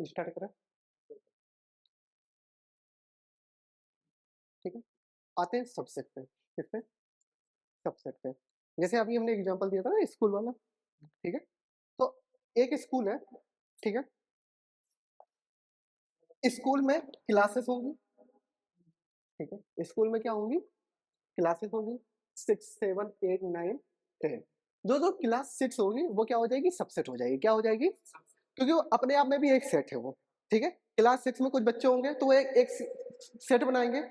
Start करें। ठीक है, आते हैं सबसेट पे। किस पे? सबसेट पे। जैसे अभी हमने एग्जांपल दिया था ना स्कूल वाला, ठीक है? तो एक स्कूल है, ठीक है? स्कूल में क्लासेस होंगी, ठीक है? स्कूल में क्या होंगी? क्लासेस होंगी 6, 7, 8, 9, 10। जो क्लास 6 होगी वो क्या हो जाएगी? सबसेट हो जाएगी। क्या हो जाएगी? क्योंकि वो अपने आप में भी एक सेट है वो, ठीक है? क्लास 6 में कुछ बच्चे होंगे तो वो एक सेट बनाएंगे,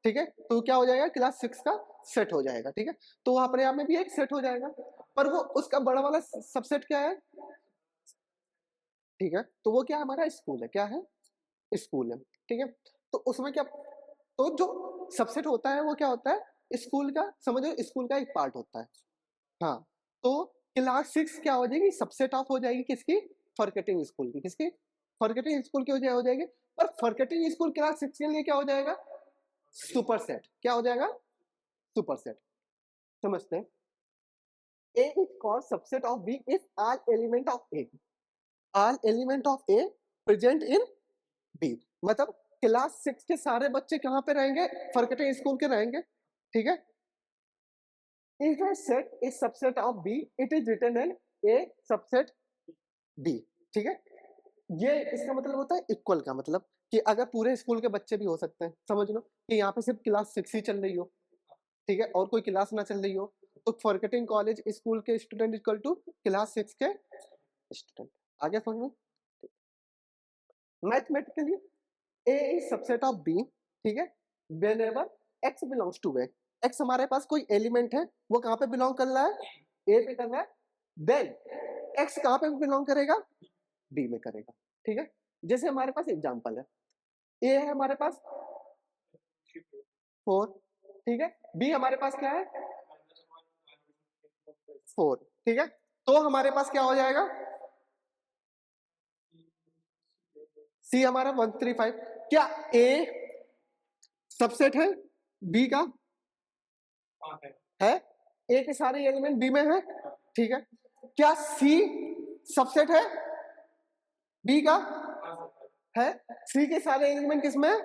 ठीक है? तो क्या हो जाएगा? क्लास 6 का सेट हो जाएगा, ठीक है? तो वो अपने आप में भी एक सेट हो जाएगा, पर वो उसका बड़ा वाला सबसेट क्या है? ठीक है, तो वो क्या है? हमारा स्कूल है। क्या है? स्कूल है, ठीक है? तो उसमें क्या, तो जो सबसेट होता है वो क्या होता है? स्कूल का, समझो स्कूल का एक पार्ट होता है। हाँ, तो क्लास 6 क्या हो जाएगी? सबसेट ऑफ हो जाएगी किसकी? फॉरगेटिंग स्कूल की। किसकी? फॉरगेटिंग स्कूल की हो जाएगी। पर फॉरगेटिंग स्कूल क्लास 6 के लिए क्या हो जाएगा? सुपरसेट। क्या हो जाएगा? सुपरसेट। समझते हैं? A is called subset of B if all element of A, all element of A present in B। मतलब क्लास 6 के सारे बच्चे कहाँ पे रहेंगे? फॉरगेटिंग स्कूल के रहेंगे, ठीक है? If a set is subset of B, it is written in A subset B, ठीक है? ये इसका मतलब होता है इक्वल का मतलब कि अगर पूरे स्कूल के बच्चे भी हो सकते हैं, समझ लो कि यहाँ पे सिर्फ क्लास 6 ही चल रही हो, ठीक है? और कोई क्लास ना चल रही हो, तो फॉरगेटिंग कॉलेज स्कूल के स्टूडेंट इक्वल टू क्लास 6 के स्टूडेंट। आगे समझ में? Mathematically A is subset of B, ठीक है? Whenever X belongs to A, X हमारे पास कोई एलिमेंट है, वो कहाँ पे बिलोंग कर रहा है? A पे कर रहा है। देन X कहाँ पे बिलोंग करेगा? B में करेगा, ठीक है? जैसे हमारे पास एग्जांपल है, A है हमारे पास 4, ठीक है? B हमारे पास क्या है? 4, ठीक है? तो हमारे पास क्या हो जाएगा? C हमारा 135। क्या A सबसेट है B का? है। A के सारे एलिमेंट B में है, ठीक है? क्या C सबसेट है B का? है। C के सारे एलिमेंट किस में है?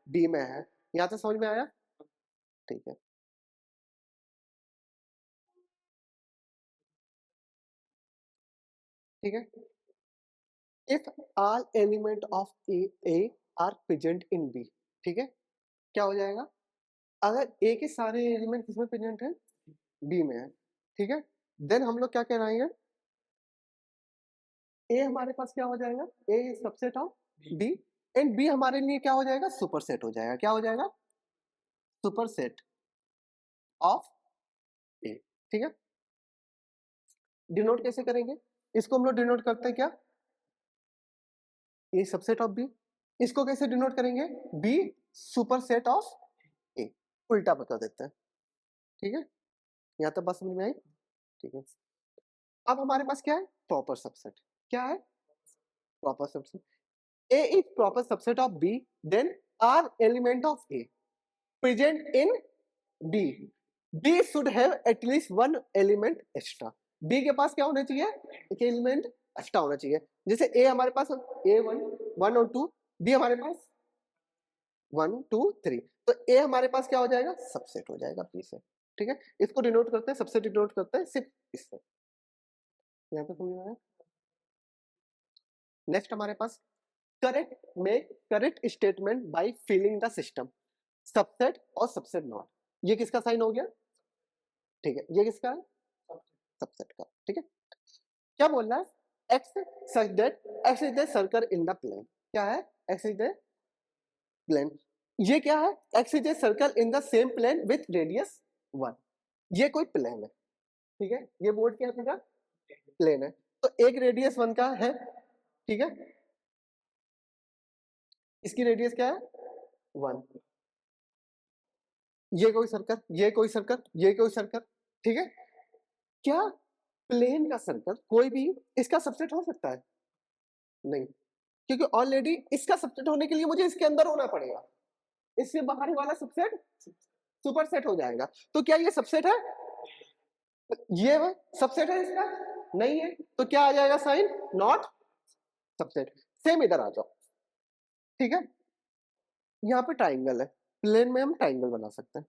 B में है। यहाँ तक समझ में आया? ठीक है। ठीक है, if all element of A are present in B, ठीक है? क्या हो जाएगा? अगर A के सारे एलिमेंट किसमें प्रेजेंट है? B में है, ठीक है? देन हम लोग क्या कहलाएंगे? A हमारे पास क्या हो जाएगा? A is subset of B and B हमारे लिए क्या हो जाएगा? सुपरसेट हो जाएगा। क्या हो जाएगा? सुपरसेट ऑफ A, ठीक है? डिनोट कैसे करेंगे? इसको हम लोग डिनोट करते हैं क्या? A subset of B। इसको कैसे डिनोट करेंगे? B superset of A। उल्टा बता देते हैं, ठीक है? यहाँ तक बात समझ में आई? ठीक है। अब हमारे पास क्या है? Proper subset. क्या है? Proper subset. A is proper subset of B, then R element of A present in B. B should have at least one element extra. B के पास क्या होना चाहिए? एक एलिमेंट एक्स्ट्रा होना चाहिए। जैसे A हमारे पास A1, 1 और 2, B हमारे पास 1, 2, 3, तो A हमारे पास क्या हो जाएगा? सबसेट हो जाएगा B से, ठीक है? इसको डिनोट करते हैं, सबसेट डिनोट करते हैं सिर्फ इससे। यहाँ पे समझ में आया? नेक्स्ट हमारे पास correct make correct statement by filling the system, subset और सबसेट नॉट। ये किसका साइन हो गया? ठीक है, ये किसका है? सबसेट का, ठीक है? क्या बोल रहा है? X such that x is the circle in the plane. क्या है? X is the plane. ये क्या है? X is the circle in the same plane with radius 1। ये कोई प्लेन है, ठीक है? ये बोर्ड क्या है? प्लेन है, तो एक रेडियस 1 का है, ठीक है? इसकी रेडियस क्या है? 1। ये कोई सर्कल, ये कोई सर्कल, ये कोई सर्कल, ठीक है? क्या प्लेन का सर्कल कोई भी इसका सबसेट हो सकता है? नहीं, क्योंकि ऑलरेडी इसका सबसेट होने के लिए मुझे इसके अंदर होना पड़ेगा। इससे बाहर वाला सबसेट सुपरसेट हो जाएगा। तो क्या ये सबसेट है? ये सबसेट है इसका? नहीं है, तो क्या आ जाएगा साइन? Not subset. सेम इधर आ जाओ, ठीक है। यहाँ पे ट्राइंगल है, प्लेन में हम ट्राइंगल बना सकते हैं,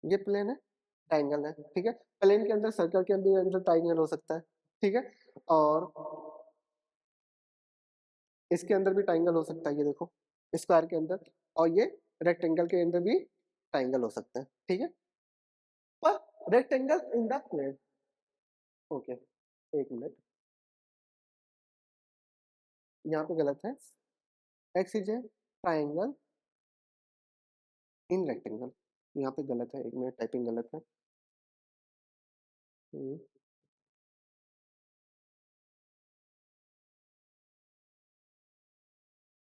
ये प्लेन है, ट्राइंगल है, ठीक है। प्लेन के अंदर सर्कल के अंदर ट्राइंगल हो सकता है, ठीक है। और इसके अंदर भी ट्राइंगल हो सकता है, ये देखो स्क्वायर के अंदर, और ये रेक्टेंगल के अंदर भी ट्राइंगल हो सकता है, ठीक है। पर rectangle in the plane, okay, एक मिनट, यहाँ पे गलत है, x is a triangle in rectangle, यहाँ पे गलत है, एक मिनट टाइपिंग गलत है।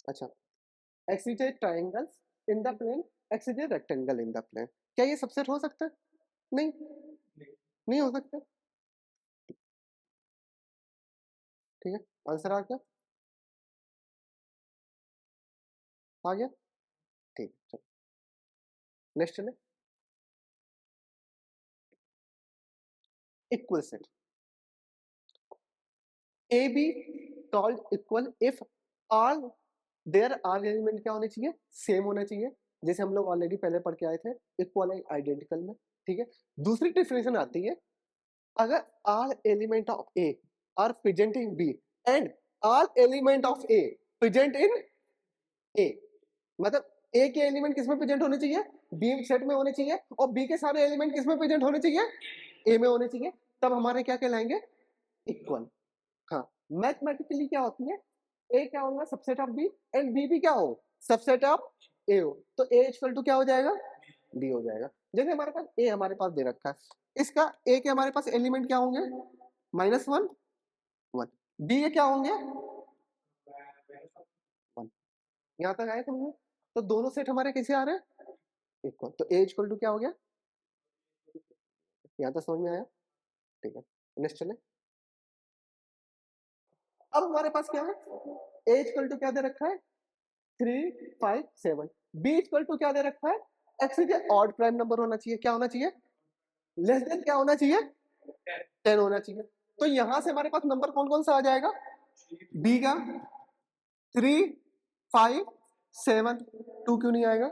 अच्छा, x is a triangle in the plane, x is a rectangle in the plane, क्या ये सबसेट हो सकता है? नहीं, नहीं हो सकता, ठीक है। आंसर आ गया, आ गया, ठीक, चलो नेक्स्ट चले। Equal set, A B called equal if all there are element क्या होने चाहिए, सेम होना चाहिए, जैसे हम लोग ऑलरेडी पहले पढ़ के आए थे इक्वल एंड आइडेंटिकल में, ठीक है। दूसरी डिफिनेशन आती है, अगर all element of A are present in B and all element of A present in A, मतलब ए के एलिमेंट किसमें प्रेजेंट होने चाहिए, बी सेट में होने चाहिए, और बी के सारे एलिमेंट किसमें प्रेजेंट होने चाहिए, ए में होने चाहिए, तब हमारे क्या कहलाएंगे, इक्वल। हाँ, मैथमेटिकली क्या होती है, ए क्या होगा subset of B and B भी क्या हो सबसेट ऑफ ए हो, तो ए इक्वल टू क्या हो जाएगा, बी हो जाएगा। जैसे हमारे पास ए हमारे पास दे रखा है, इसका ए के हमारे पास एलिमेंट क्या होंगे, -1 1, बी के क्या होंगे 1, यहाँ तक आए समझ, तो दोनों सेट हमारे कैसे आ रहे हैं, इक्वल, तो ए इक्वल टू क्या हो गया, यहाँ तक समझ में आया, ठीक है। नेक्स्ट चले, अब हमारे पास क्या है, ए इक्वल टू क्या दे रखा है 3 5 7, बी इक्वल टू क्या दे रखा है, x is odd prime number होना चाहिए, क्या होना चाहिए, लेस देन क्या होना चाहिए, 10 होना चाहिए, तो यहां से हमारे पास नंबर कौन कौन सा आ जाएगा, बी का 3 5 7, 2 क्यों नहीं आएगा,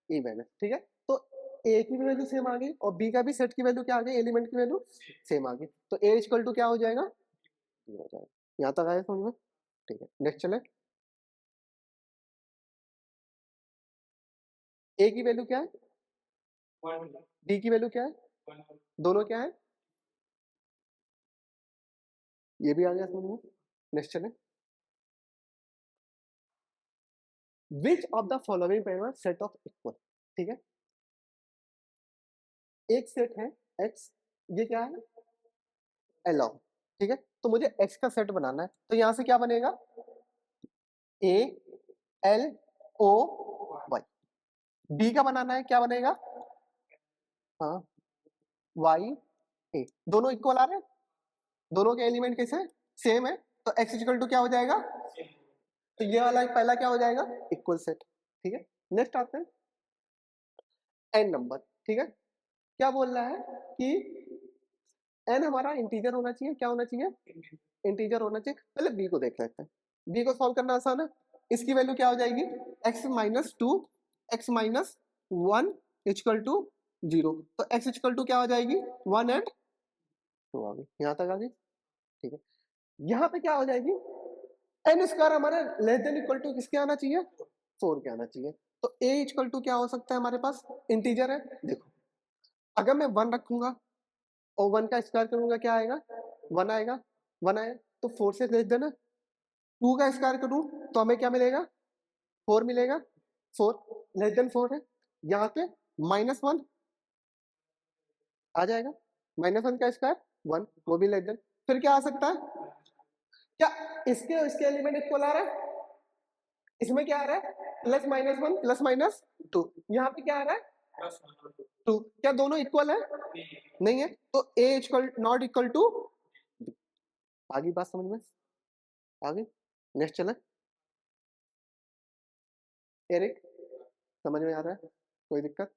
इवन है, ठीक है। तो ए की भी वैल्यू सेम आ गई और बी का भी सेट की वैल्यू क्या आ गई, एलिमेंट की वैल्यू सेम आ गई, तो ए इक्वल टू क्या हो जाएगा, हो जाएगा, यहाँ तक आया समझ में, ठीक है। नेक्स्ट चले, ए की वैल्यू क्या है, बी की वैल्यू क्या है, दोनों क्या है, ये भी आ गया समझ में। नेक्स्ट चले, which of the following para set of equal, ठीक है, एक सेट है एक्स, ये क्या है एलॉन्ग, ठीक है, तो मुझे एक्स का सेट बनाना है, तो यहां से क्या बनेगा, A L O Y, B का बनाना है, क्या बनेगा, हाँ वाई ए, दोनों इक्वल आ रहे हैं, दोनों के एलिमेंट कैसे सेम है, तो एक्स इक्वल टू क्या हो जाएगा, तो ये वाला पहला क्या हो जाएगा, इक्वल सेट, ठीक है। नेक्स्ट आते हैं एन नंबर, ठीक है, क्या बोल रहा है कि एन हमारा इंटीजर होना चाहिए, क्या होना चाहिए, इंटीजर होना चाहिए, पहले बी को देख लेते हैं, बी को सॉल्व करना आसान है, इसकी वैल्यू क्या हो जाएगी, x minus two x minus one equal to 0, तो एक्स इक्वल टू क्या हो जाएगी 1 एंड 2 आ गई, यहाँ तक आ गई, ठीक है। यहाँ पे क्या हो जाएगी, एन स्क्वायर हमारे लेस देन इक्वल टू किसके आना चाहिए, 4 के आना चाहिए, तो ए इक्वल टू क्या हो सकता है हमारे पास, इंटीजर है, देखो अगर मैं 1 रखूंगा और 1 का स्क्वायर करूंगा क्या आएगा, 1 आएगा, 1 आएगा, तो 4 से लेस देन 2 का स्क्वायर करूं तो हमें क्या मिलेगा, 4 मिलेगा, 4 लेस देन 4 है, यहाँ पे -1 आ जाएगा, -1 का स्क्वायर 1, वो भी लेस देन, फिर क्या आ सकता है, क्या इसके इसके एलिमेंट इक्वल आ रहा है, इसमें क्या आ रहा है +-1 +-2, यहाँ पे क्या आ रहा है 2, क्या दोनों इक्वल है, नहीं है, तो ए इक्वल नॉट इक्वल टू, आगे बात समझ में, आगे नेक्स्ट चले, एरिक समझ में आ रहा है, कोई दिक्कत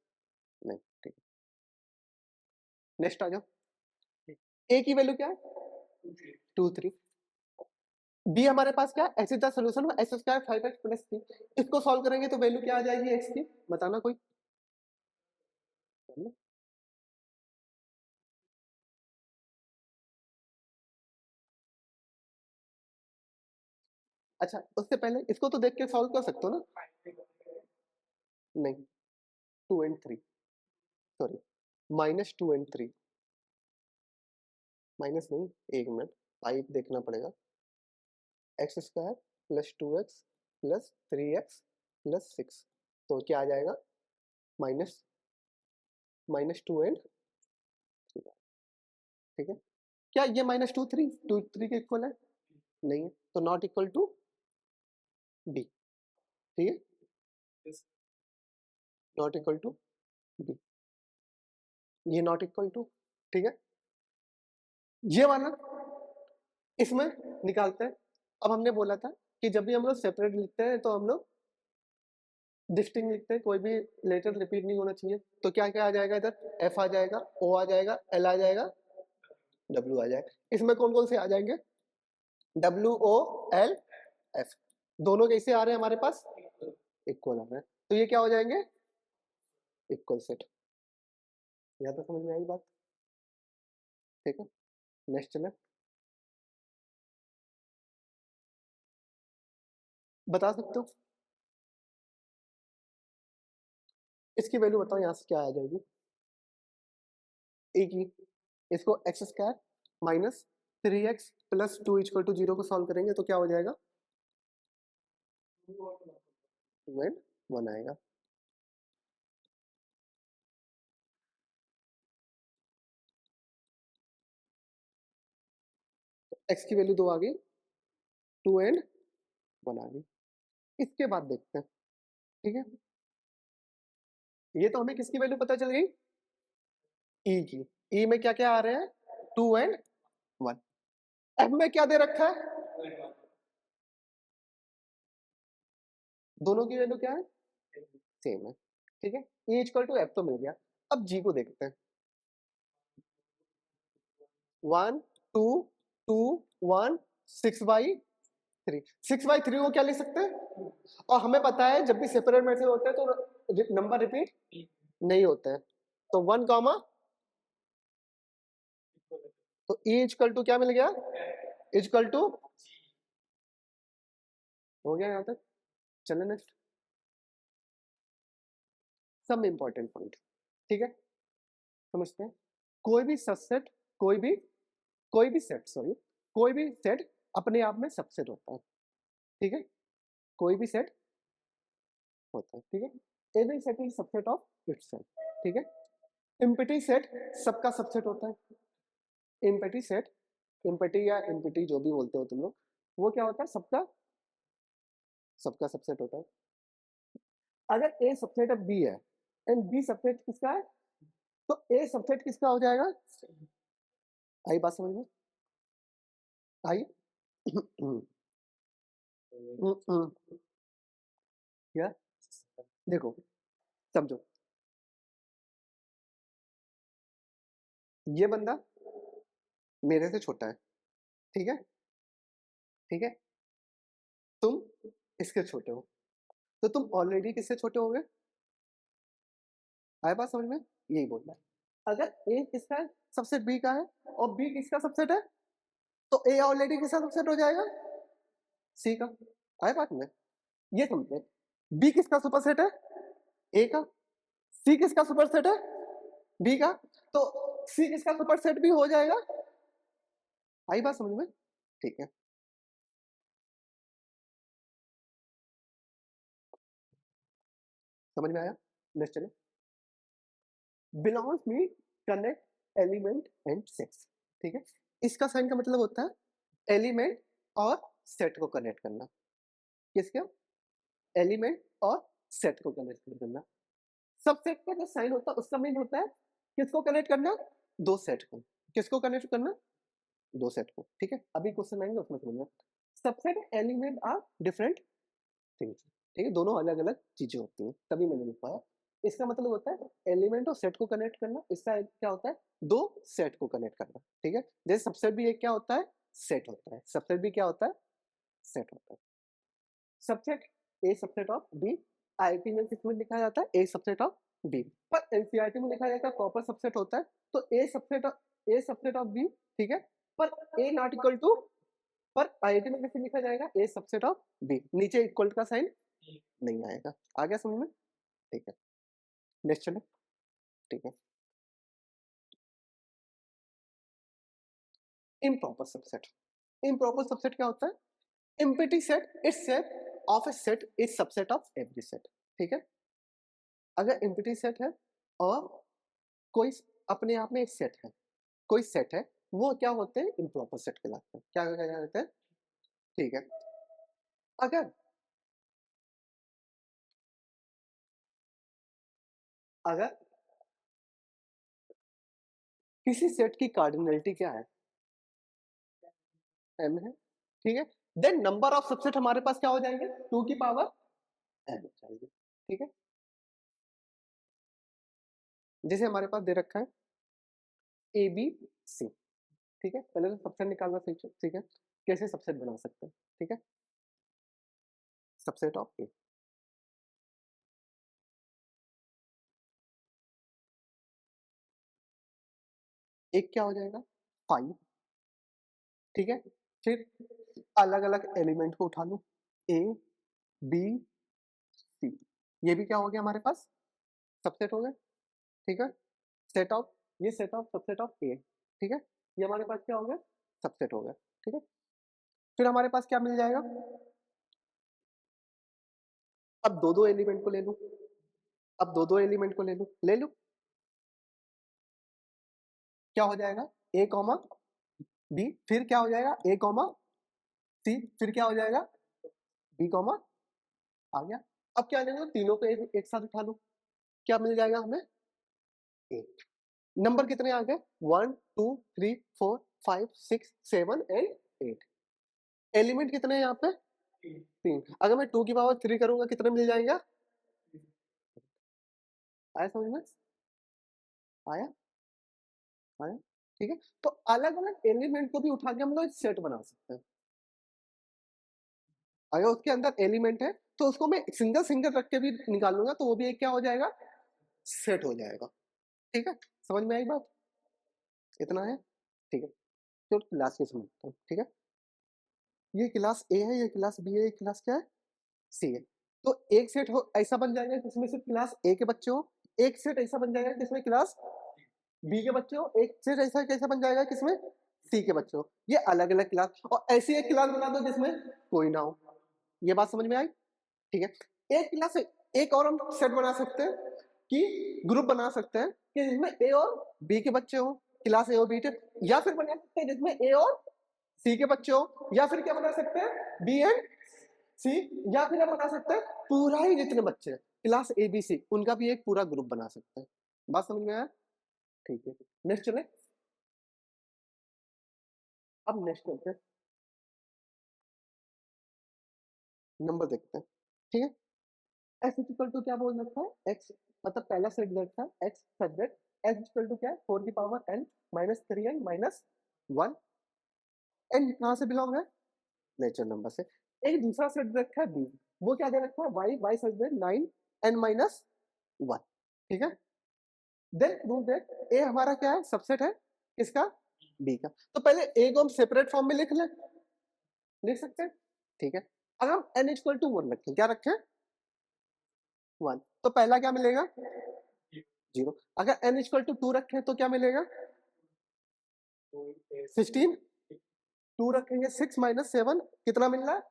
नहीं, ठीक, नेक्स्ट आ जाओ, ए की वैल्यू क्या है 2 3, बी हमारे पास क्या है, x is the solution of x square 5x plus 3। इसको सॉल्व करेंगे तो वैल्यू क्या आ जाएगी एक्स की, बताना कोई। अच्छा उससे पहले इसको तो देख के सॉल्व कर सकते हो ना। नहीं, 2 and 3, सॉरी, -2 and 3, माइनस नहीं, एक मिनट, 5 देखना पड़ेगा। X square plus 2x plus 3x plus 6, तो क्या आ जाएगा, माइनस -2 and 3, ठीक है। क्या ये -2 3 के इक्वल है, नहीं है, तो नॉट इक्वल टू बी, ठीक है, नॉट इक्वल टू बी, ये नॉट इक्वल टू, ठीक है। ये वाला इसमें निकालते हैं। अब हमने बोला था कि जब भी हम लोग सेपरेट लिखते हैं तो हम लोग डिस्टिंक्ट लिखते हैं, कोई भी लेटर रिपीट नहीं होना चाहिए। तो क्या क्या आ जाएगा इधर, एफ आ जाएगा, ओ आ जाएगा, एल आ जाएगा, डब्ल्यू आ जाएगा। इसमें कौन कौन से आ जाएंगे, डब्ल्यू ओ एल एफ, दोनों कैसे आ रहे हैं हमारे पास, इक्वल आ रहे हैं, तो ये क्या हो जाएंगे, इक्वल सेट। यहाँ तो समझ में आई बात, ठीक है। नेक्स्ट चले, बता सकते हो इसकी वैल्यू, बताओ यहाँ से क्या आ जाएगी, ए की। इसको x square minus 3x plus 2 equal to 0 को सॉल्व करेंगे तो क्या हो जाएगा, 2 and 1 आएगा। x की वैल्यू 2 आ गई, 2 and 1 आ गई। इसके बाद देखते हैं, ठीक है। ये तो हमें किसकी वैल्यू पता चल गई, ई की। ई में क्या क्या आ रहे हैं, 2 and 1। एफ में क्या दे रखा है, दोनों की वैल्यू क्या है, सेम है, ठीक है। ई इक्वल टू एफ तो मिल गया। अब जी को देखते हैं, 1 2 2 1 6/3, 6/3 को क्या लिख सकते हैं, और हमें पता है जब भी सेपरेट मेथड होते हैं तो नंबर रिपीट नहीं होते हैं, तो 1 कॉमा, तो ई इक्वल टू क्या मिल गया, इक्वल टू, हो गया यहाँ तक। चले नेक्स्ट, सब इंपॉर्टेंट पॉइंट, ठीक है, समझते हैं। कोई भी सबसेट, कोई भी सेट, सॉरी, कोई भी सेट अपने आप में सबसेट होता है, ठीक है, कोई भी सेट होता है, ठीक है। Every set is subset of itself, ठीक है। एम्प्टी सेट सबका सबसेट होता है। एम्प्टी सेट, एम्प्टी या एम्प्टी जो भी बोलते हो तुम लोग, वो क्या होता है, सबका सबका सबसेट होता है। अगर ए सबसेट ऑफ बी है एंड बी सबसेट किसका है, तो ए सबसेट किसका हो जाएगा, आई बात समझ में, आई क्या, देखो समझो, ये बंदा मेरे से छोटा है, ठीक है, ठीक है, तुम इसके छोटे हो, तो तुम ऑलरेडी किससे छोटे हो गए, आए बात समझ में, यही बोलना है। अगर ए किसका है, सबसेट बी का है, और बी किसका सबसेट है, तो ए ऑलरेडी किसका सबसेट हो जाएगा, सी का। आए बात में, ये समझे, बी किसका सुपरसेट है, ए का, सी किसका सुपरसेट है, बी का, तो सी किसका सुपरसेट भी हो जाएगा। आई बात समझ में, ठीक है, समझ में आया। नेक्स्ट चले, belongs me connect element and sets, ठीक है। इसका साइन का मतलब होता है एलिमेंट और सेट को कनेक्ट करना, किसका, एलिमेंट और सेट को कनेक्ट करना। सबसेट का जो साइन होता है उसका मीन होता है किसको कनेक्ट करना, दो सेट को, किसको कनेक्ट करना, दो सेट को, ठीक है। अभी क्वेश्चन आएंगे उसमें समझना। Subset element are different things, ठीक है, दोनों अलग अलग चीजें होती हैं, तभी मैंने लिख पाया। इसका मतलब होता है एलिमेंट और सेट को कनेक्ट करना, इसका क्या होता है, दो सेट को कनेक्ट करना, ठीक है। जैसे सबसेट भी एक क्या होता है, सेट होता है, सबसेट भी क्या होता है, सेट होता है। Subset A subset of B, IIT में किसमें लिखा जाता है? A subset of B. पर एनसीईआरटी में लिखा जाता है प्रॉपर सबसेट होता है, तो ए सबसेट ऑफ बी, ठीक है, पर ए नॉट इक्वल टू, पर आईआईटी में कैसे लिखा जाएगा? ए सबसेट ऑफ बी, नीचे इक्वल का साइन नहीं आएगा। आ गया समझ में? ठीक है, नेक्स्ट चलो। ठीक है, इम्प्रॉपर सबसेट। इम्प्रॉपर सबसेट क्या होता है? Empty set is set of A set is subset of every set. ठीक है, अगर एम्प्टी सेट है और कोई अपने आप में एक सेट है, कोई सेट है, वो क्या होते हैं? इम्प्रॉपर सेट कहलाते हैं। क्या कहलाते हैं? ठीक है, अगर अगर किसी सेट की कार्डिनलिटी क्या है? m है, ठीक है, देन नंबर ऑफ सबसेट हमारे पास क्या हो जाएंगे? 2 की पावर n हो जाएंगे। ठीक है, जैसे हमारे पास दे रखा है ए बी सी, ठीक है, पहले तो सबसेट निकालना सीखो। ठीक है, कैसे सबसेट बना सकते हैं? ठीक है, सबसेट ऑफ ए, एक क्या हो जाएगा? 5, ठीक है, फिर अलग अलग एलिमेंट को उठा लो, ए बी सी, ये भी क्या हो गया हमारे पास? सबसेट हो गया। ठीक है, सेट ऑफ, ये सेट ऑफ सबसेट ऑफ ए, ठीक है, ये हमारे पास क्या हो गया? सबसेट हो गया। ठीक है, फिर हमारे पास क्या मिल जाएगा? अब दो दो एलिमेंट को ले लूं, अब दो दो एलिमेंट को ले लूं, क्या हो जाएगा? ए कॉमा बी, फिर क्या हो जाएगा? ए कॉमा सी, फिर क्या हो जाएगा? बी कॉमा, आ गया। अब क्या लेंगे? तीनों को एक साथ उठा लूं, क्या मिल जाएगा हमें? एट। नंबर कितने आ गए? 1 2 3 4 5 6 7 एंड 8। एलिमेंट कितने हैं यहाँ पे? 3। अगर मैं 2 की पावर 3 करूंगा कितने मिल जाएगा? आया समझ में? आया आया, ठीक है, तो अलग अलग एलिमेंट को भी उठा के हम लोग सेट बना सकते हैं। अगर उसके अंदर एलिमेंट है तो उसको मैं सिंगल सिंगल रख के भी निकालूंगा तो वो भी एक क्या हो जाएगा? सेट हो जाएगा। ठीक है, समझ में आई बात? इतना है, ठीक है, तो क्लास के समझते हैं। ठीक है, ये क्लास ए है, ये क्लास बी है, ये क्लास क्या है? सी है। तो एक सेट हो ऐसा बन जाएगा जिसमें सिर्फ क्लास ए के बच्चे हो, एक सेट ऐसा बन जाएगा जिसमें क्लास बी के बच्चे हो, एक सेट ऐसा कैसा बन जाएगा किसमें? सी के बच्चे हो। ये अलग अलग क्लास, और ऐसी एक क्लास बना दो जिसमें कोई ना हो। ये बात समझ में आई? ठीक है, एक क्लास, एक और हम सेट बना सकते हैं कि ग्रुप बना सकते हैं कि जिसमें ए और बी के बच्चे हो, क्लास ए और बी के, या फिर बना सकते हैं जिसमें ए और सी के बच्चे हो, या फिर क्या बना सकते हैं? बी एंड सी, या फिर हम बना सकते हैं पूरा ही जितने बच्चे हैं क्लास ए बी सी उनका भी एक पूरा ग्रुप बना सकते हैं। बात समझ में आया? ठीक है, नेक्स्ट चले। अब नेक्स्ट चलते हैं, नंबर देखते हैं। ठीक है, एस इक्वल टू क्या बोल रखा है? एक्स, मतलब पहला सेट रखा है x subject, S equal to क्या है? 4 की power n minus 3 n minus 1। N कहाँ से बिलोंग है? नेचुरल नंबर से। एक दूसरा सेट रखा है बी, वो क्या दे रखा है? Y, y subject 9 n minus 1। ठीक है, देन प्रूव दैट ए हमारा क्या है? सबसेट है किसका? बी का। तो पहले ए को हम सेपरेट फॉर्म में लिख सकते हैं। ठीक है, अगर हम एन इक्वल टू 1 रखें, क्या रखें? 1, तो पहला क्या मिलेगा? 0। अगर एन इक्वल टू 2 रखें तो क्या मिलेगा? 16। 2 रखेंगे 6 माइनस 7 कितना मिल रहा है?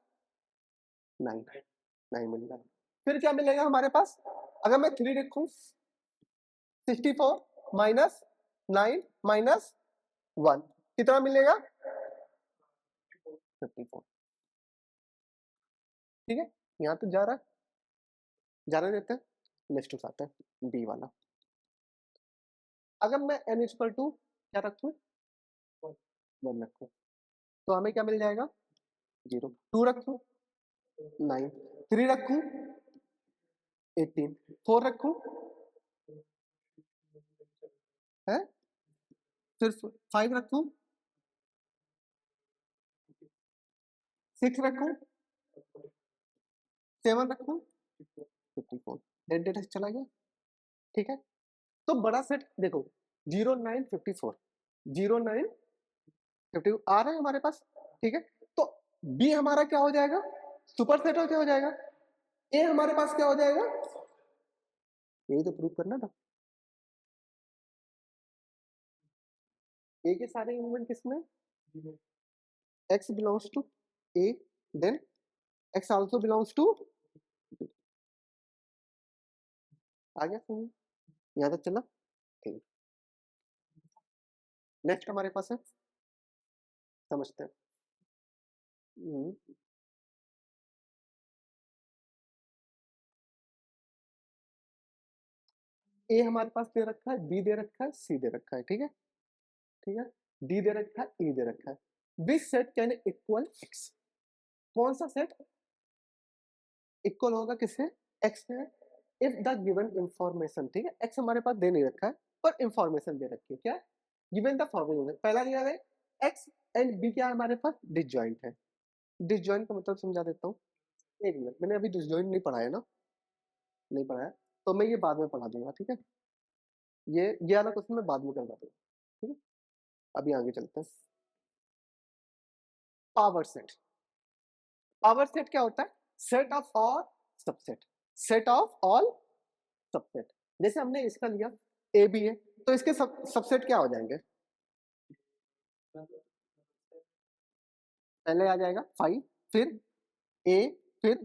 9। 9 मिल रहा है। फिर क्या मिलेगा हमारे पास? अगर मैं 3 रखूं, 64 माइनस 9 माइनस 1 कितना मिलेगा? 54। ठीक है, यहाँ तो जा रहा है, जाने देते हैं। नेक्स्ट उठाते हैं बी वाला। अगर मैं एन इक्वल टू क्या रखूं? 1 रखूं, तो हमें क्या मिल जाएगा? 0। 2 रखूं? 9। 3 रखूं? 18। 4 रखूं? है, फिर 5 रखूं? 6 रखूं, 7 रखूं, 54, 8 चला गया। ठीक है, तो बड़ा सेट देखो 0 9 54, 0 9 50 आ रहे हैं हमारे पास। ठीक है, तो बी हमारा क्या हो जाएगा, सुपर सेट हो जाएगा। ए हमारे पास क्या हो जाएगा, यही तो प्रूव करना था। ए के सारे एलिमेंट किसमें, x belongs to A, then x also belongs to, आ गया समझ, यहाँ तक चला। ठीक, नेक्स्ट हमारे पास है, समझते हैं। ए हमारे पास दे रखा है, बी दे रखा है, सी दे रखा है। ठीक है, ठीक है, डी दे रखा है, ई दे रखा है। विच सेट कैन इक्वल एक्स, कौन सा सेट इक्वल होगा किससे, एक्स से, इफ द गिवन इंफॉर्मेशन। ठीक है, एक्स हमारे पास दे नहीं रखा है पर इंफॉर्मेशन दे रखी है, क्या गिवन द फॉलोइंग, पहला दिया है एक्स एंड बी क्या हमारे पास डिसजॉइंट है। डिसजॉइंट का मतलब समझा देता हूँ, एक मिनट, मैंने अभी डिसजॉइंट नहीं पढ़ाया ना, नहीं पढ़ाया, तो मैं ये बाद में पढ़ा दूंगा। ठीक है, ये वाला क्वेश्चन मैं बाद में करवा दूंगा। ठीक है, अभी आगे चलते हैं। पावर सेट, पावर सेट क्या होता है, set of all subset, set of all subset. जैसे हमने इसका लिया ए बी है, तो इसके सबसेट क्या हो जाएंगे, पहले आ जाएगा 5, फिर ए, फिर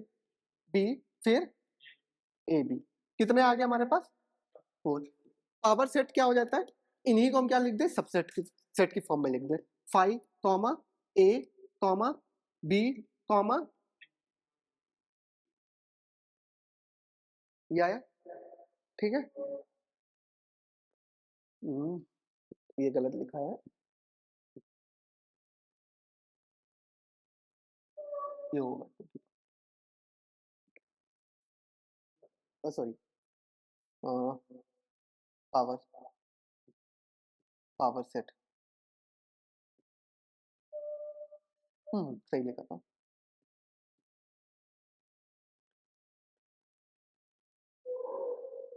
बी, फिर ए बी, कितने आ गए हमारे पास 4। पावर सेट क्या हो जाता है, इन्हीं को हम क्या लिख दे, सबसेट की सेट की फॉर्म में लिख दे, 5 कॉमा ए कॉमा बी कॉमा, ये आया। ठीक है, ये गलत लिखा है, ये होगा, सॉरी, पावर, पावर सेट, सही लिखा था।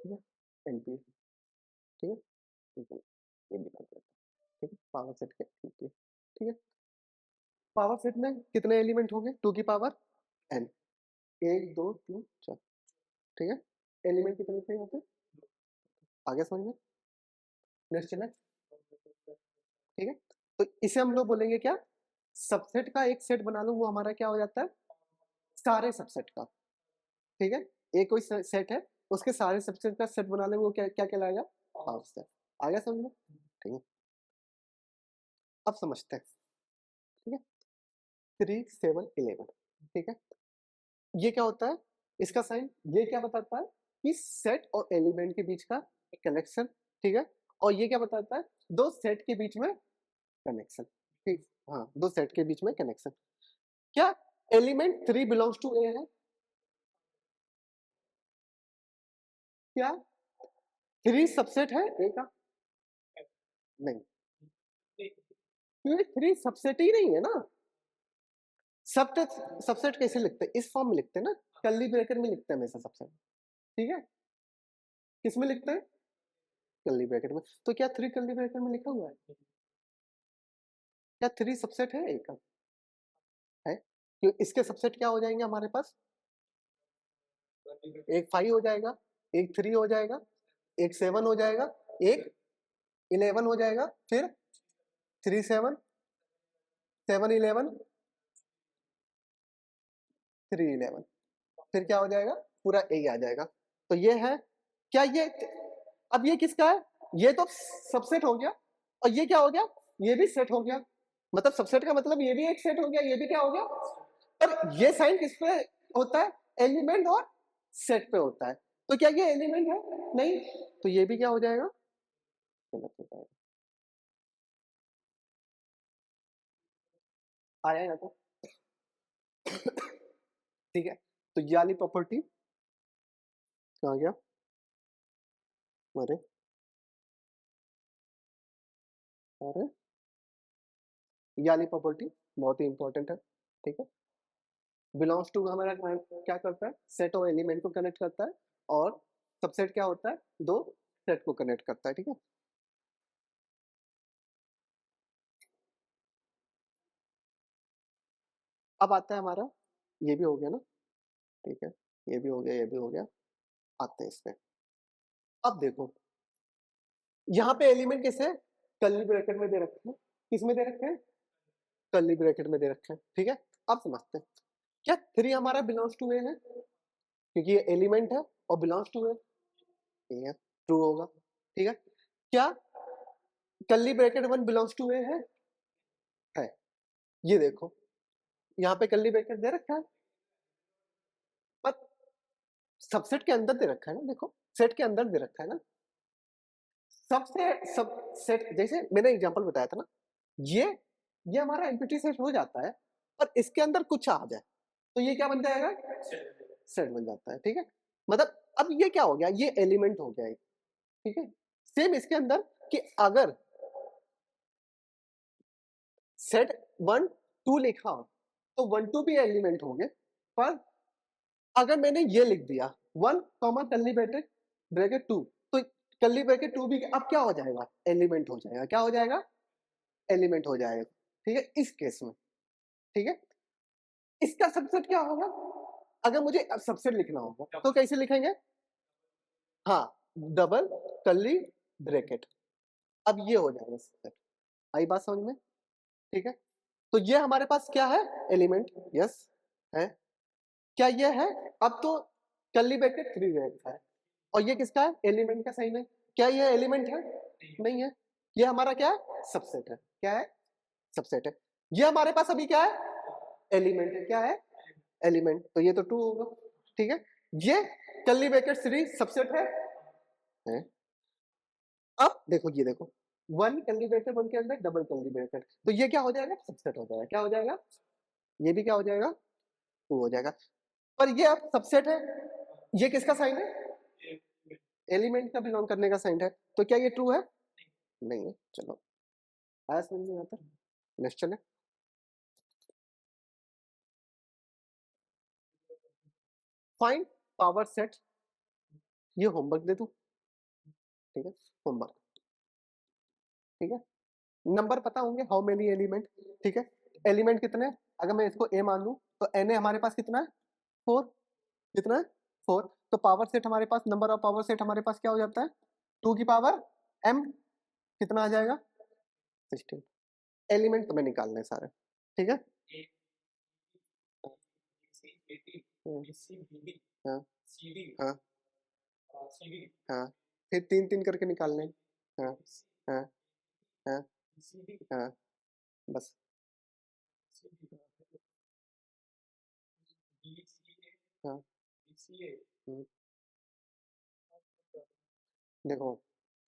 ठीक है, एनपी, ठीक है, ठीक है, ये भी कर देता हूं। ठीक है, पावर सेट के एनपी। ठीक है, पावर सेट में कितने एलिमेंट होंगे, 2 की पावर एन, 1 2 3 4। ठीक है, एलिमेंट कितने चाहिए होते हैं, आगे समझ में, नेक्स्ट चले। ठीक है, तो इसे हम लोग बोलेंगे क्या, सबसेट का एक सेट बना लो, वो हमारा क्या हो जाता है, सारे सबसेट का। ठीक है, एक कोई सेट है, उसके सारे सबसेट का सेट बना ले, वो क्या क्या कहलाएगा, पावर सेट। आ गया समझ में। ठीक है, अब समझते हैं। ठीक है, 3 7 11। ठीक है, ये क्या होता है, इसका साइन ये क्या बताता है कि सेट और एलिमेंट के बीच का कनेक्शन। ठीक है, और ये क्या बताता है, दो सेट के बीच में कनेक्शन। ठीक, हाँ, दो सेट के बीच में कनेक्शन। क्या एलिमेंट 3 बिलोंग्स टू ए है, क्या 3 सबसेट है ए का, नहीं, क्योंकि 3 सबसेट ही नहीं है ना। सबसेट, सबसेट कैसे लिखते हैं, इस फॉर्म में लिखते हैं ना, कर्ली ब्रैकेट में लिखते हैं हमेशा सबसेट। ठीक है, किस में लिखते हैं, कर्ली ब्रैकेट में। तो क्या 3 कर्ली ब्रैकेट में लिखा हुआ है, क्या 3 सबसेट है ए का, है, क्यों इसके सबसेट क्या हो जाएंगे हमारे पास, एक 5 हो जाएगा, एक 3 हो जाएगा, एक 7 हो जाएगा, एक 11 हो जाएगा, फिर 3 7 7 11 3 11, फिर क्या हो जाएगा, पूरा ए आ जाएगा। तो ये है, क्या ये, अब ये किसका है, ये तो सबसेट हो गया, और ये क्या हो गया, ये भी सेट हो गया। मतलब सबसेट का मतलब ये भी एक सेट हो गया, ये भी क्या हो गया। पर ये साइन किस पे होता है, एलिमेंट और सेट पे होता है। तो क्या ये एलिमेंट है, नहीं, तो ये भी क्या हो जाएगा, गलत हो जाएगा। आया या तो, ठीक है, तो ये वाली प्रॉपर्टी कहाँ गया, अरे अरे, ये वाली प्रॉपर्टी बहुत ही इंपॉर्टेंट है। ठीक है, बिलोंग्स टू हमारा क्या करता है, सेट और एलिमेंट को कनेक्ट करता है, और सबसेट क्या होता है, दो सेट को कनेक्ट करता है। ठीक है, अब आता है हमारा, ये भी हो गया ना, ठीक है, ये भी हो गया, ये भी हो गया, आते हैं इसमें। अब देखो यहाँ पे एलिमेंट किसे कर्ली ब्रैकेट में दे रखे हैं, किस में दे रखे हैं, कर्ली ब्रैकेट में दे रखे हैं। ठीक है, अब समझते हैं, क्या 3 हमारा बिलोंग्स टू ए है, क्योंकि ये एलिमेंट है और बिलोंग्स टू ए, ये ट्रू होगा। ठीक है, क्या कर्ली ब्रैकेट 1 बिलोंग्स टू ए है, ये देखो यहाँ पे कर्ली ब्रैकेट दे रखा है, पर सबसेट के अंदर दे रखा है ना, देखो सेट के अंदर दे रखा है ना, सबसे सब सेट, जैसे मैंने एग्जांपल बताया था ना, ये हमारा एम्प्टी सेट हो जाता है, पर इसके अंदर कुछ आ जाए तो ये क्या बन जाएगा, सेट बन जाता है। ठीक है, मतलब अब ये क्या हो गया, ये एलिमेंट हो गया। ठीक है, सेम इसके अंदर कि अगर सेट 1 2 लिखा हो तो 1 2 भी एलिमेंट होंगे, पर अगर मैंने ये लिख दिया 1 कॉमा कर्ली ब्रैकेट 2, तो कर्ली ब्रैकेट 2 भी अब क्या हो जाएगा, एलिमेंट हो जाएगा, क्या हो जाएगा, एलिमेंट हो जाएगा। ठीक है, इस केस में। ठीक है, इसका सबसेट क्या होगा, अगर मुझे सबसेट लिखना होगा तो कैसे लिखेंगे, हाँ, डबल कर्ली ब्रैकेट, अब ये हो जाएगा सबसेट। आई बात समझ में। ठीक है, तो ये हमारे पास क्या है, एलिमेंट, यस है, क्या ये है, अब तो कर्ली ब्रैकेट 3 रखा है, और ये किसका है, एलिमेंट का साइन है, क्या ये एलिमेंट है, नहीं है, ये हमारा क्या है, सबसेट है, क्या है, सबसेट है, ये हमारे पास अभी क्या है, एलिमेंट है, क्या है, एलिमेंट, तो ये तो ट्रू होगा। ठीक है, ये कर्ली ब्रैकेट 3 सबसेट है। अब देखो, ये देखो 1 कर्ली ब्रैकेट 1 के अंदर डबल कर्ली ब्रैकेट, तो ये क्या हो जाएगा, सबसेट हो जाएगा, क्या हो जाएगा, ये भी क्या हो जाएगा, ट्रू हो जाएगा, पर ये अब सबसेट है, ये किसका साइन है, एलिमेंट का बिलोंग करने का साइन है, तो क्या ये ट्रू है, नहीं है। चलो आया समझ में आता, नेक्स्ट चले, फाइंड पावर सेट, ये होमवर्क दे दूं, ठीक है, होमवर्क। ठीक है, नंबर पता होंगे, हाउ मेनी एलिमेंट, ठीक है, एलिमेंट कितने हैं? अगर मैं इसको ए मान लूं तो एन ए हमारे पास कितना है, 4, कितना है, 4, तो पावर सेट हमारे पास, नंबर ऑफ पावर सेट हमारे पास क्या हो जाता है, 2 की पावर m, कितना आ जाएगा, 16, एलिमेंट तुम्हें निकालने सारे। ठीक है, हाँ हाँ हाँ, फिर 3 3 करके निकालने, हाँ हाँ हाँ हाँ, बस हाँ, देखो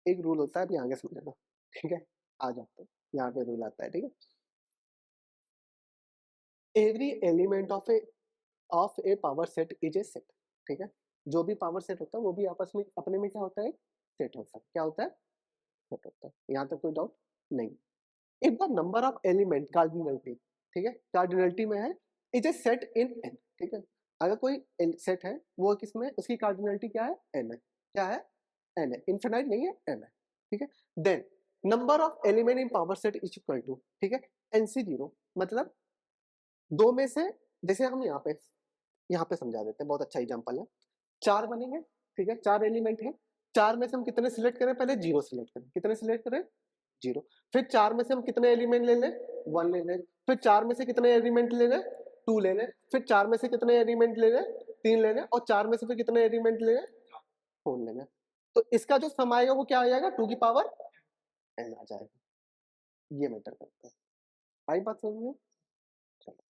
एक रूल होता है, अभी आगे समझना। ठीक है, आ जाते हैं, यहाँ पे रूल आता है। ठीक है, every element of A power set is a set. ठीक है, जो भी पावर सेट होता है वो भी आपस में अपने में क्या होता है, सेट होता है, क्या होता है, सेट होता है, यहाँ तक कोई डाउट नहीं। If the number of element cardinality, ठीक है, कार्डिनलिटी में है, is a set in an. ठीक है, अगर कोई सेट है वो किसमें, उसकी कार्डिनलिटी क्या है, एन है, क्या है, एन है, इन्फिनाइट नहीं है, एन है। ठीक है, then number of element in power set is equal to, ठीक है, एनसी जीरो, मतलब दो में से, जैसे हम यहाँ पे समझा देते हैं, बहुत अच्छा एग्जांपल है, 4 बनेंगे, ठीक है, 4 एलिमेंट है, 4 में से हम कितने सिलेक्ट करें, पहले 0 सिलेक्ट करें, कितने सिलेक्ट करें, 0, फिर 4 में से हम कितने एलिमेंट ले लें, 1 ले लें, फिर 4 में से कितने एलिमेंट ले लें, 2 ले लें, फिर 4 में से कितने एलिमेंट ले लें, 3 ले लें, और 4 में से फिर कितने एलिमेंट ले लें, 4 ले लें, तो इसका जो सम आएगा वो क्या आ जाएगा, 2 की पावर n आ जाएगा, ये मैटर करता है। आई बात समझ में, चलो,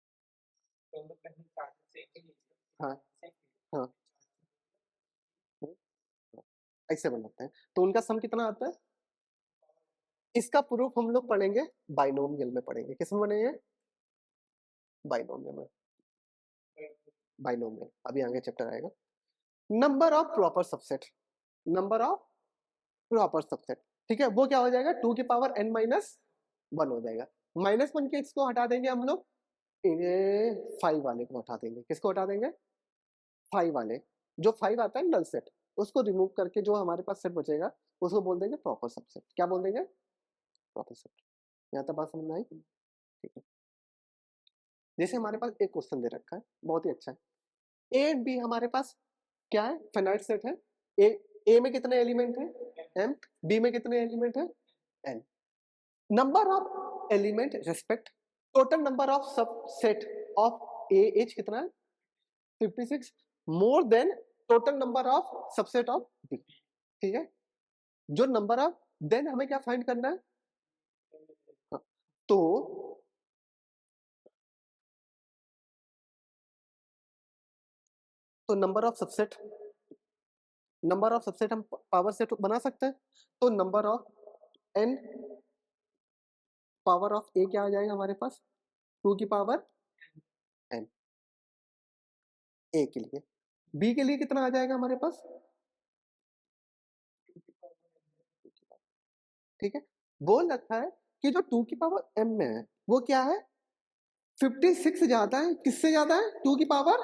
हाँ हाँ, ऐसे बनाते हैं, तो उनका सम कितना आता है, इसका प्रूफ हम लोग पढ़ेंगे, बाइनोमियल में पढ़ेंगे, किसमें पढ़ेंगे, बाइनोमियल में, बाइनोमियल अभी आगे चैप्टर आएगा। Number of proper subset, number of proper subset, ठीक है, वो क्या हो जाएगा, 2 की पावर n माइनस 1 हो जाएगा, -1 के इसको हटा देंगे हम लोग, इन्हें 5 वाले को हटा देंगे। किसको हटा देंगे? 5 वाले। जो 5 आता है नल सेट, उसको रिमूव करके जो हमारे पास सेट बचेगा उसको बोल देंगे प्रॉपर सबसेट। क्या बोल देंगे? Proper set. यहाँ तक बात समझ में आई? ठीक है। जैसे हमारे पास एक क्वेश्चन दे रखा है, बहुत ही अच्छा है। ए एंड बी हमारे पास क्या है? फाइनाइट सेट है। ए में कितने एलिमेंट है? m, बी में कितने एलिमेंट है? n। Number of element respect total number of subset of A is कितना है? 56 more than total number of subset of B. ठीक है। जो नंबर ऑफ देन हमें क्या फाइंड करना है? हाँ, तो नंबर ऑफ सबसेट हम पावर सेट बना सकते हैं। तो number of n power of A क्या आ जाएगा हमारे पास? 2 की पावर n ए के लिए। बी के लिए कितना आ जाएगा हमारे पास? ठीक है। बोल रखा है कि जो 2 की पावर m में है वो क्या है? 56 ज्यादा है। किससे ज्यादा है? 2 की पावर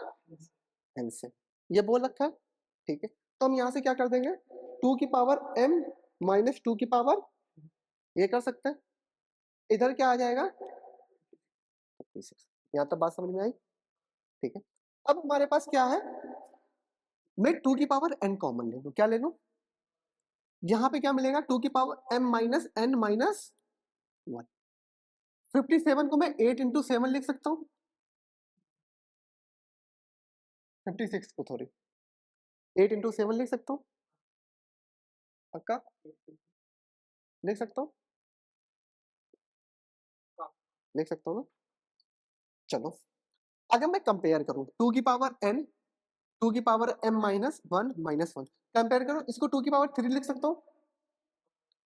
n से। ये बोल रखा है। ठीक है। तो हम यहां से क्या कर देंगे? 2 की पावर m माइनस 2 की पावर, ये कर सकते हैं। इधर क्या आ जाएगा? 56। यहां तक बात समझ में आई? ठीक है। अब हमारे पास क्या है? मैं 2 की पावर n कॉमन ले लूं। क्या ले लूं? यहां पे क्या मिलेगा? 2 की power m minus n minus 1। 57 को मैं 8 इंटू 7 लिख सकता हूं। 56 को सॉरी 8 इंटू 7 लिख सकता हूं। पक्का लिख सकता हूं? लिख सकता हूं ना? चलो, अगर मैं कंपेयर करूं 2 की पावर n 2 की power m minus 1 minus 1 compare करो, इसको 2 की पावर 3 लिख सकता हूं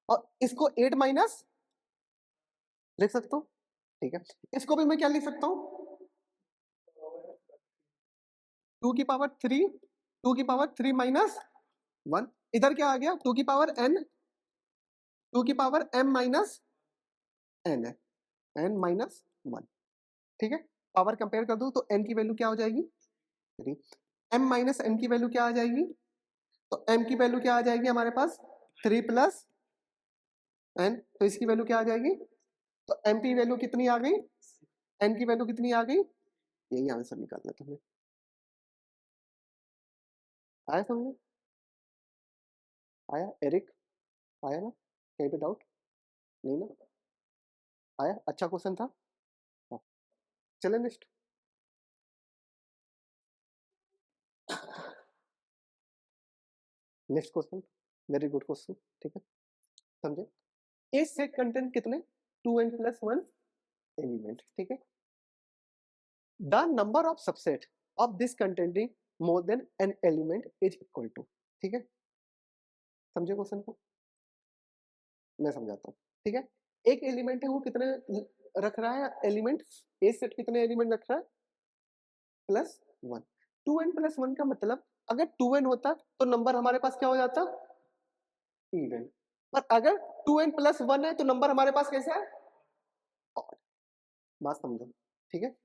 और इसको 8 माइनस लिख सकता हूं। ठीक है। इसको भी मैं क्या लिख सकता हूं? 2 की पावर 3 2 की पावर 3 माइनस 1। इधर क्या आ गया? 2 की पावर n 2 की पावर m माइनस n है, n माइनस 1। ठीक है। पावर कंपेयर कर दूं तो n की वैल्यू क्या हो जाएगी? 3। m माइनस n की वैल्यू क्या आ जाएगी? तो m की वैल्यू क्या आ जाएगी हमारे पास? 3 प्लस n। तो इसकी वैल्यू क्या आ जाएगी? तो m की वैल्यू कितनी आ गई? n की वैल्यू कितनी आ गई? यही आंसर निकालना तुम्हें। आया समझ? आया एरिक? आया ना? कहीं पे डाउट नहीं ना? आया? अच्छा क्वेश्चन था। हाँ। चले next. Next question, very good question. ठीक है, समझे? ए सेट कंटेंट कितने? 2n plus 1 element. ठीक है। The number of subset of this containing more than n element is equal to. ठीक है, समझे क्वेश्चन को? मैं समझाता हूँ। ठीक है। एक एलिमेंट है, वो कितने रख रहा है एलिमेंट? ए सेट कितने एलिमेंट रख रहा है? प्लस 1। 2n प्लस 1 का मतलब अगर 2n होता तो नंबर हमारे पास क्या हो जाता? इवन। पर अगर 2n प्लस 1 है तो नंबर हमारे पास कैसा है? ऑड। बात समझो। ठीक है।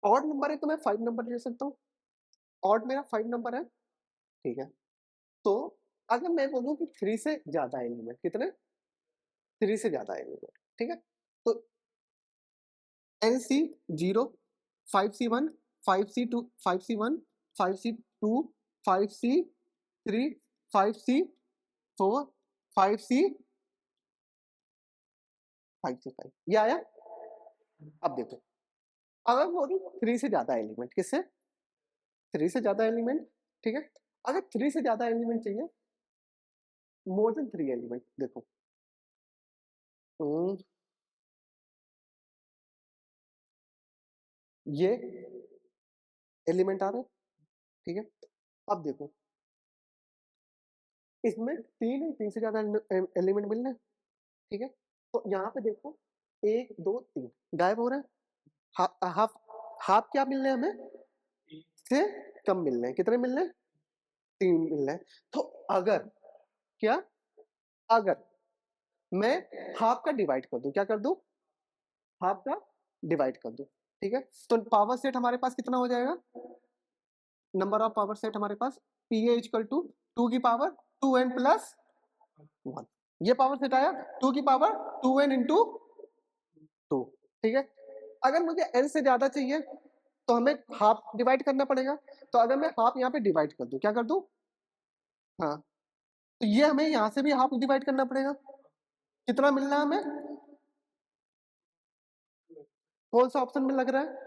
ऑड नंबर है तो मैं 5 नंबर ले सकता हूँ। ऑड मेरा 5 नंबर है। ठीक है। तो अगर मैं बोलूं कि 3 से ज्यादा एलिमेंट, कितने? 3 से ज्यादा एलिमेंट। ठीक है। तो NC 0 5C1 5C2 5C1 5C2 5C3 5C4 5C5 ये आया। अब देखो, अगर बोलूं 3 से ज्यादा एलिमेंट, किससे? 3 से ज्यादा एलिमेंट। ठीक है। अगर 3 से ज्यादा एलिमेंट चाहिए, मोर देन 3 एलिमेंट, देखो ये एलिमेंट आ रहा है। ठीक है। अब देखो, इसमें 3 है, 3 से ज्यादा एलिमेंट मिल रहे हैं। ठीक है। तो यहाँ पे देखो 1 2 3 गायब हो रहा है। हाफ हाफ क्या मिल रहे हैं हमें? से कम मिल रहे हैं। कितने मिल रहे हैं? 3 मिल रहे हैं। तो अगर क्या, अगर मैं हाफ का डिवाइड कर दूं, क्या कर दूं? हाफ का डिवाइड कर दूं, ठीक है। तो पावर सेट हमारे पास कितना हो जाएगा, नंबर ऑफ पावर सेट हमारे पास पी ए इक्वल टू 2 की पावर 2n प्लस 1, ये पावर सेट आया 2 की पावर 2n इंटू 2, ठीक है। अगर मुझे n से ज्यादा चाहिए तो हमें हाफ डिवाइड करना पड़ेगा, तो अगर मैं हाफ यहाँ पे डिवाइड कर दूं, क्या कर दूं, हाँ, तो ये हमें यहाँ से भी हाफ डिवाइड करना पड़ेगा, कितना मिलना है हमें, कौन सा ऑप्शन में लग रहा है,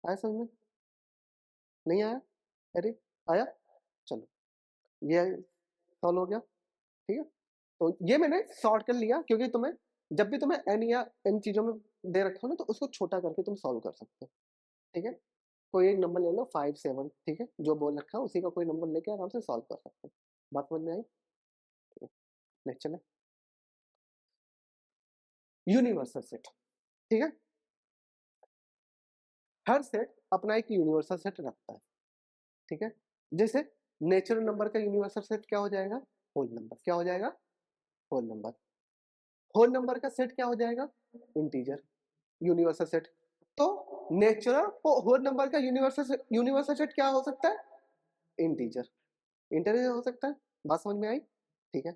आया समझ में, नहीं आया, अरे आया, चलो ये सॉल्व हो गया, ठीक है। तो ये मैंने शॉर्ट कर लिया क्योंकि तुम्हें जब भी तुम्हें एन या इन चीजों में दे रखा हो ना तो उसको छोटा करके तुम सॉल्व कर सकते हो, ठीक है। कोई एक नंबर ले लो 5 7, ठीक है, जो बोल रखा है उसी का कोई नंबर लेके आराम से सॉल्व कर सकते हो, बात समझ में आई, नेक्स्ट चले, यूनिवर्सल सेट, ठीक है। हर सेट अपना एक यूनिवर्सल सेट रखता है, ठीक है। जैसे नेचुरल नंबर का यूनिवर्सल सेट क्या हो जाएगा, होल नंबर, क्या हो जाएगा, होल नंबर। होल नंबर का सेट क्या हो जाएगा, इंटीजर, यूनिवर्सल सेट। तो नेचुरल होल नंबर का यूनिवर्सल सेट क्या हो सकता है, इंटीजर, इंटीजर हो सकता है, बात समझ में आई, ठीक है।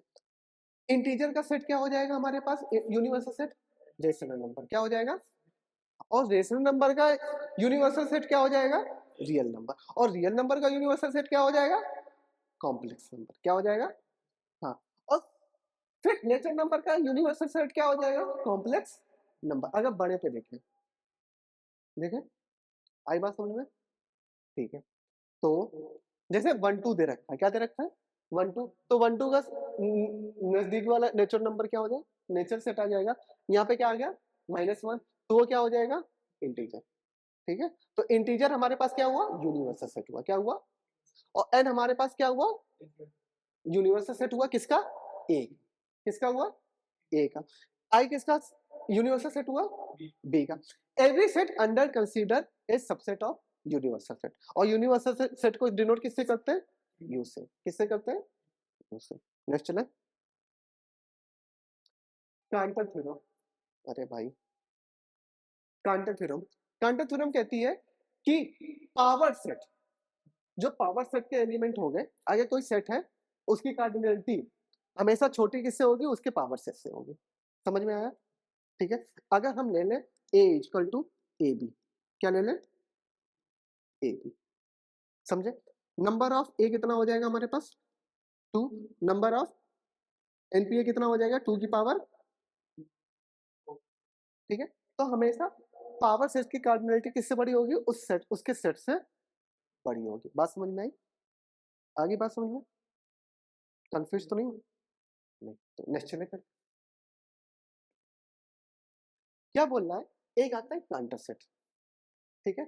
इंटीजर का सेट क्या हो जाएगा हमारे पास, यूनिवर्सल सेट रेशनल नंबर, क्या हो जाएगा, और रेशनल नंबर का यूनिवर्सल सेट क्या हो जाएगा, रियल नंबर, और रियल नंबर का यूनिवर्सल सेट क्या हो जाएगा, कॉम्प्लेक्स नंबर, क्या हो जाएगा, हाँ। और फिर नेचुरल नंबर का यूनिवर्सल सेट क्या हो जाएगा, कॉम्प्लेक्स नंबर। अगर बड़े पे देखें, देखें आई बात समझ में, ठीक है। तो जैसे 1 2 दे रखा है, क्या दे रखा है, 1 2, तो 1 2 का नजदीक वाला नेचुरल नंबर क्या हो जाएगा, नेचर सेट आ जाएगा, यहाँ पे क्या आ गया -1, तो वो क्या हो जाएगा, इंटीजर, ठीक है। तो इंटीजर हमारे पास क्या हुआ, यूनिवर्सल सेट हुआ, क्या हुआ, और एन हमारे पास क्या हुआ, यूनिवर्सल सेट हुआ किसका, ए, किसका हुआ, ए का। आई किसका यूनिवर्सल सेट हुआ, बी का। Every set under consider a subset of universal set, और यूनिवर्सल सेट को डिनोट किससे करते हैं, यू से, किससे करते हैं, यू से। नेक्स्ट चले, कांटर थ्योरम, अरे भाई कांटर थ्योरम, कांटर थ्योरम कहती है कि पावर सेट, जो पावर सेट के एलिमेंट हो गए, अगर कोई सेट है उसकी कार्डिनलिटी हमेशा छोटी किससे होगी, उसके पावर सेट से होगी, समझ में आया, ठीक है। अगर हम ले लें ए इक्वल टू ए बी, क्या ले लें, ए बी, समझे, नंबर ऑफ ए कितना हो जाएगा हमारे पास 2, नंबर ऑफ एनपीए कितना हो जाएगा 2 की पावर, ठीक है। तो हमेशा पावर सेट की कार्डिनलिटी किससे बड़ी होगी, उस सेट, उसके सेट से बड़ी होगी, बात समझ में आई, आगे बात समझ में, कंफ्यूज तो नहीं, नहीं, तो नेक्स्ट चले फिर, क्या बोल रहा है, एक आता है कांटर सेट, ठीक है।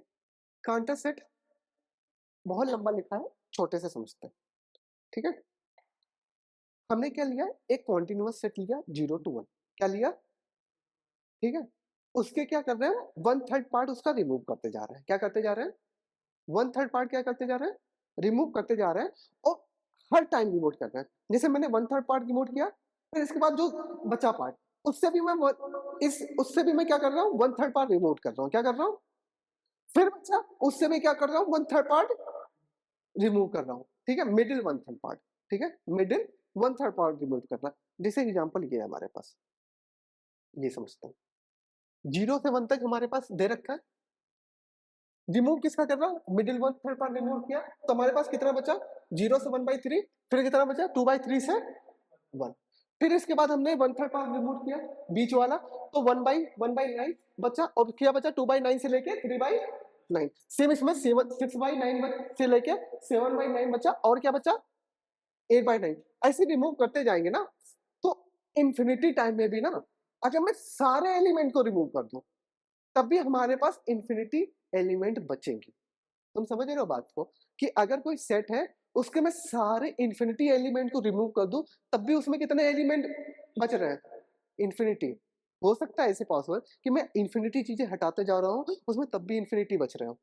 कांटर सेट बहुत लंबा लिखा है, छोटे से समझते हैं, ठीक है। हमने क्या लिया, एक कॉन्टिन्यूअस सेट लिया 0 to 1, क्या लिया, ठीक है। उसके क्या कर रहे हैं, 1/3 पार्ट उसका रिमूव करते जा रहे हैं, क्या करते जा रहे हैं, 1/3 पार्ट क्या करते जा रहे हैं, रिमूव करते जा रहे हैं, और हर टाइम रिमूव कर रहे हैं। जैसे मैंने 1/3 पार्ट रिमूव किया, फिर इसके बाद जो बचा पार्ट, उससे भी मैं उससे भी मैं क्या कर रहा हूँ, 1/3 पार्ट रिमूव कर रहा हूँ, क्या कर रहा हूँ, फिर बचा उससे मैं क्या कर रहा हूँ, 1/3 पार्ट रिमूव कर रहा हूँ, ठीक है, मिडिल 1/3 पार्ट, ठीक है, मिडिल 1/3 पार्ट रिमूव कर रहा है। जैसे एग्जाम्पल ये है हमारे पास, ये समझते हैं, 0 से 1 तक हमारे पास दे रखा है, रिमूव किसका कर रहा हूँ, मिडिल 1/3 पार्ट रिमूव किया, तो हमारे पास कितना बचा, 0 से 1/3, फिर कितना बचा 2/3 से 1, फिर इसके बाद हमने 1/3 पार्ट रिमूव किया बीच वाला, तो 1/9 बचा, और क्या बचा 2/9 से लेके 3/9, सेम इसमें 6/9 से लेके 7/9 बचा, और क्या बचा 8/9, ऐसे रिमूव करते जाएंगे ना, तो इंफिनिटी टाइम में भी ना, अगर मैं सारे एलिमेंट को रिमूव कर दूं तब भी हमारे पास इंफिनिटी एलिमेंट बचेंगे। तुम समझ रहे हो बात को, कि अगर कोई सेट है उसके मैं सारे इंफिनिटी एलिमेंट को रिमूव कर दूं तब भी उसमें कितने एलिमेंट बच रहे हैं, इंफिनिटी। हो सकता है ऐसे पॉसिबल कि मैं इंफिनिटी चीजें हटाते जा रहा हूँ उसमें तब भी इंफिनिटी बच रहे हो,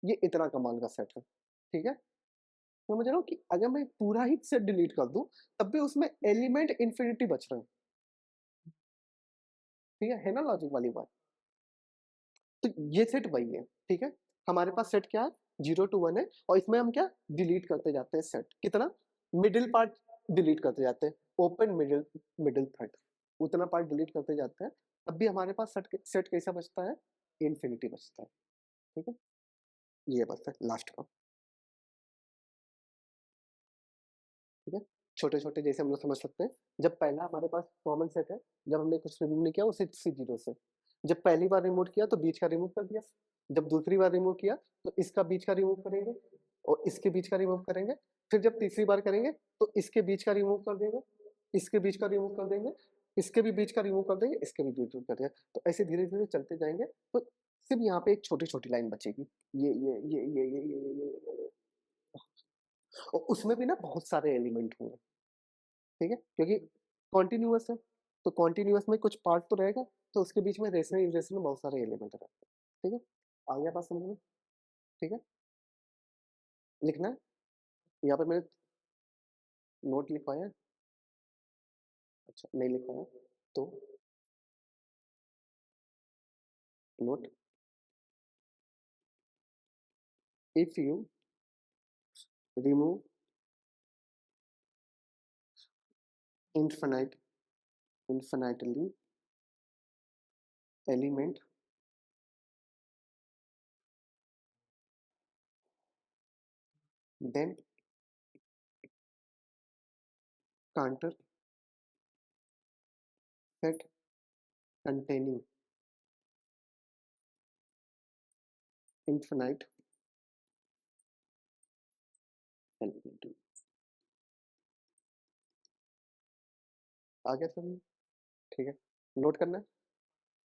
ये इतना कमाल का सेट है, ठीक है। समझ रहे हो कि अगर मैं पूरा ही सेट डिलीट कर दूं तब भी उसमें एलिमेंट इंफिनिटी बच रहे हैं, ठीक है ना लॉजिक वाली बात। तो ये सेट वही है, ठीक है। हमारे पास सेट क्या है, 0 to 1 है, और इसमें हम क्या डिलीट करते जाते हैं सेट, कितना, मिडिल पार्ट डिलीट करते जाते हैं, ओपन मिडिल मिडिल थर्ड, उतना पार्ट डिलीट करते जाते हैं, तब भी हमारे पास सेट सेट कैसा बचता है, इन्फिनिटी बचता है, ठीक है। ये बस है लास्ट का, ठीक है। छोटे छोटे जैसे हम लोग समझ सकते हैं, जब पहला हमारे पास कॉमन सेट है, जब हमने कुछ रिमूव नहीं किया उसे सी जीरो से, जब पहली बार रिमूव किया तो बीच का रिमूव कर दिया, जब दूसरी बार रिमूव किया तो इसका बीच का रिमूव करेंगे और इसके बीच का रिमूव करेंगे, फिर जब तीसरी बार करेंगे तो इसके बीच का रिमूव कर देंगे, इसके बीच का रिमूव कर देंगे, इसके भी बीच का रिमूव कर देंगे, इसके भी बीच कर देंगे, तो ऐसे धीरे धीरे चलते जाएंगे, तो सिर्फ यहाँ पे एक छोटी छोटी लाइन बचेगी, ये और उसमें भी ना बहुत सारे एलिमेंट होंगे, ठीक है, क्योंकि कॉन्टिन्यूअस है, तो कॉन्टिन्यूअस में कुछ पार्ट तो रहेगा, तो उसके बीच में रेशनल इरेशनल में बहुत सारे एलिमेंट रहते हैं, ठीक है। आ गया बात समझ में, ठीक है। लिखना है, यहाँ पर मैंने नोट लिखवाया है, अच्छा नहीं लिखवाया, तो note, if you remove infinite infinitely element, then counter set containing infinite element। आ गया समझ में? ठीक है, नोट करना है,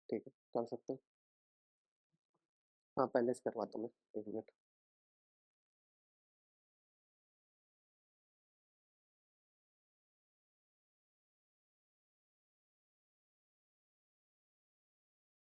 ठीक है कर सकते हो। हाँ पहले से करवाता हूँ मैं, एक मिनट।